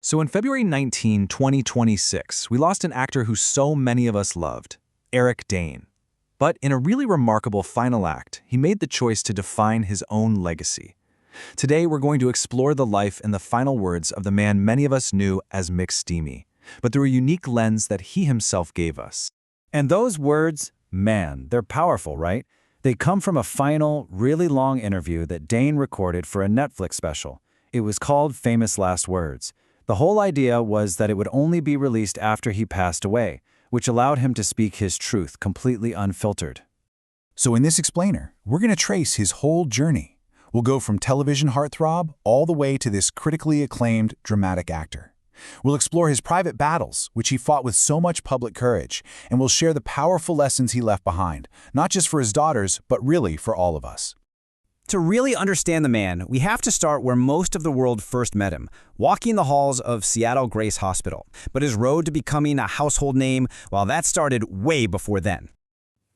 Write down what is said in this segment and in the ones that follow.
So in February 19, 2026, we lost an actor who so many of us loved, Eric Dane. But in a really remarkable final act, he made the choice to define his own legacy. Today, we're going to explore the life and the final words of the man many of us knew as McSteamy, but through a unique lens that he himself gave us. And those words, man, they're powerful, right? They come from a final, really long interview that Dane recorded for a Netflix special. It was called Famous Last Words. The whole idea was that it would only be released after he passed away, which allowed him to speak his truth completely unfiltered. So in this explainer, we're going to trace his whole journey. We'll go from television heartthrob all the way to this critically acclaimed dramatic actor. We'll explore his private battles, which he fought with so much public courage, and we'll share the powerful lessons he left behind, not just for his daughters, but really for all of us. To really understand the man, we have to start where most of the world first met him, walking the halls of Seattle Grace Hospital. But his road to becoming a household name, well, that started way before then.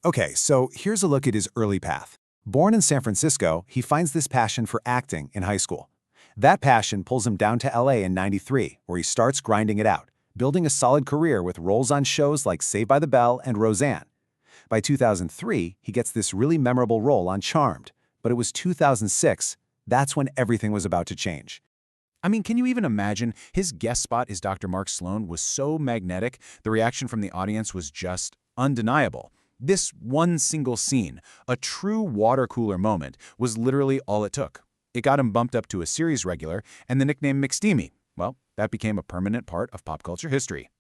Okay, so here's a look at his early path. Born in San Francisco, he finds this passion for acting in high school. That passion pulls him down to LA in '93, where he starts grinding it out, building a solid career with roles on shows like Saved by the Bell and Roseanne. By 2003, he gets this really memorable role on Charmed. But it was 2006, that's when everything was about to change. I mean, can you even imagine? His guest spot as Dr. Mark Sloan was so magnetic, the reaction from the audience was just undeniable. This one single scene, a true water cooler moment, was literally all it took. It got him bumped up to a series regular, and the nickname McSteamy, well, that became a permanent part of pop culture history.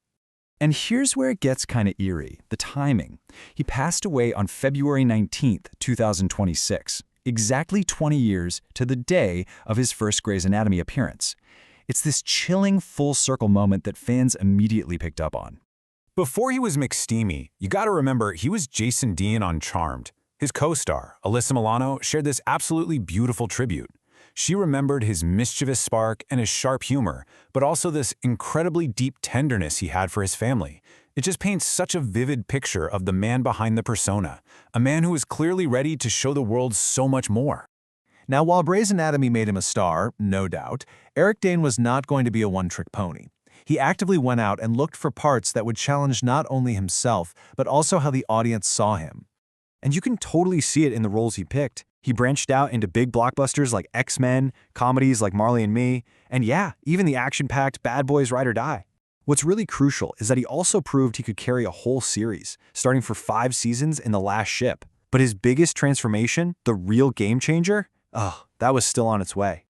And here's where it gets kind of eerie, the timing. He passed away on February 19th, 2026. Exactly 20 years to the day of his first Grey's Anatomy appearance. It's this chilling full-circle moment that fans immediately picked up on. Before he was McSteamy, you gotta remember he was Jason Dean on Charmed. His co-star, Alyssa Milano, shared this absolutely beautiful tribute. She remembered his mischievous spark and his sharp humor, but also this incredibly deep tenderness he had for his family. It just paints such a vivid picture of the man behind the persona, a man who was clearly ready to show the world so much more. Now, while Grey's Anatomy made him a star, no doubt, Eric Dane was not going to be a one-trick pony. He actively went out and looked for parts that would challenge not only himself, but also how the audience saw him. And you can totally see it in the roles he picked. He branched out into big blockbusters like X-Men, comedies like Marley and Me, and yeah, even the action-packed Bad Boys Ride or Die. What's really crucial is that he also proved he could carry a whole series, starting for 5 seasons in The Last Ship. But his biggest transformation, the real game changer, that was still on its way.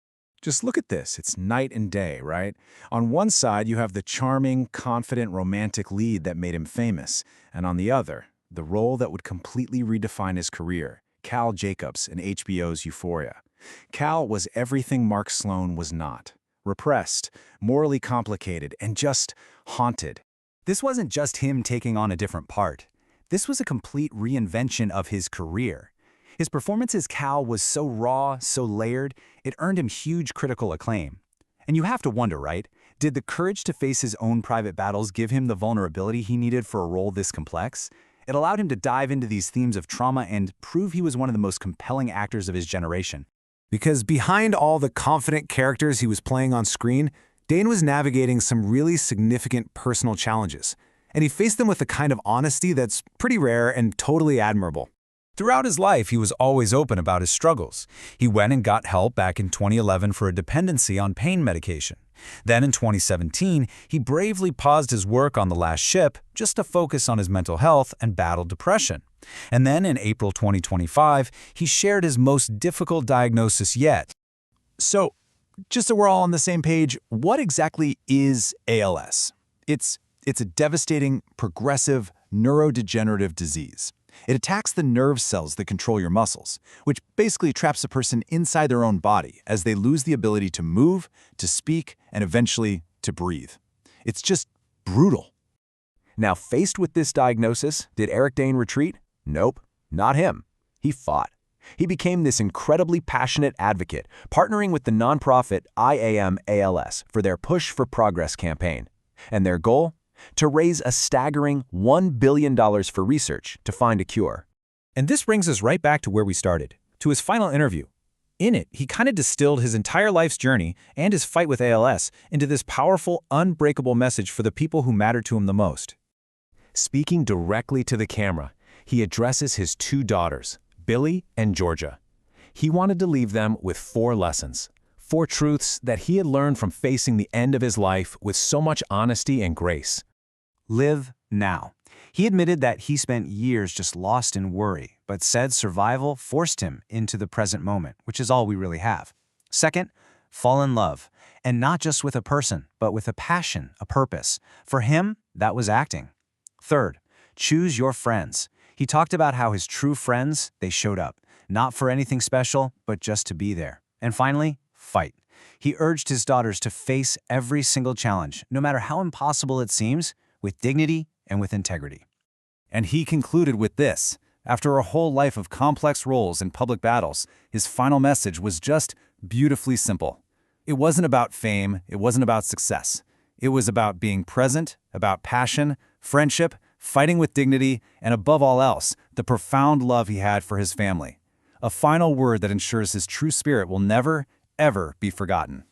Just look at this, it's night and day, right? On one side, you have the charming, confident, romantic lead that made him famous, and on the other, the role that would completely redefine his career, Cal Jacobs in HBO's Euphoria. Cal was everything Mark Sloan was not. Repressed, morally complicated, and just haunted. This wasn't just him taking on a different part. This was a complete reinvention of his career. His performance as Cal was so raw, so layered, it earned him huge critical acclaim. And you have to wonder, right? Did the courage to face his own private battles give him the vulnerability he needed for a role this complex? It allowed him to dive into these themes of trauma and prove he was one of the most compelling actors of his generation. Because behind all the confident characters he was playing on screen, Dane was navigating some really significant personal challenges, and he faced them with a kind of honesty that's pretty rare and totally admirable. Throughout his life, he was always open about his struggles. He went and got help back in 2011 for a dependency on pain medication. Then in 2017, he bravely paused his work on The Last Ship just to focus on his mental health and battled depression. And then in April 2025, he shared his most difficult diagnosis yet. So, just so we're all on the same page, what exactly is ALS? It's a devastating, progressive, neurodegenerative disease. It attacks the nerve cells that control your muscles, which basically traps a person inside their own body as they lose the ability to move, to speak, and eventually to breathe. It's just brutal. Now, faced with this diagnosis, did Eric Dane retreat? Nope, not him. He fought. He became this incredibly passionate advocate, partnering with the nonprofit I AM ALS for their Push for Progress campaign. And their goal? To raise a staggering $1 billion for research to find a cure. And this brings us right back to where we started, to his final interview. In it, he kind of distilled his entire life's journey and his fight with ALS into this powerful, unbreakable message for the people who matter to him the most. Speaking directly to the camera, he addresses his 2 daughters, Billy and Georgia. He wanted to leave them with 4 lessons, 4 truths that he had learned from facing the end of his life with so much honesty and grace. Live now. He admitted that he spent years just lost in worry, but said survival forced him into the present moment, which is all we really have. Second, fall in love, and not just with a person, but with a passion, a purpose. For him, that was acting. Third, choose your friends. He talked about how his true friends, they showed up, not for anything special, but just to be there. And finally, fight. He urged his daughters to face every single challenge, no matter how impossible it seems, with dignity and with integrity. And he concluded with this. After a whole life of complex roles and public battles, his final message was just beautifully simple. It wasn't about fame, it wasn't about success. It was about being present, about passion, friendship, fighting with dignity, and above all else, the profound love he had for his family. A final word that ensures his true spirit will never, ever be forgotten.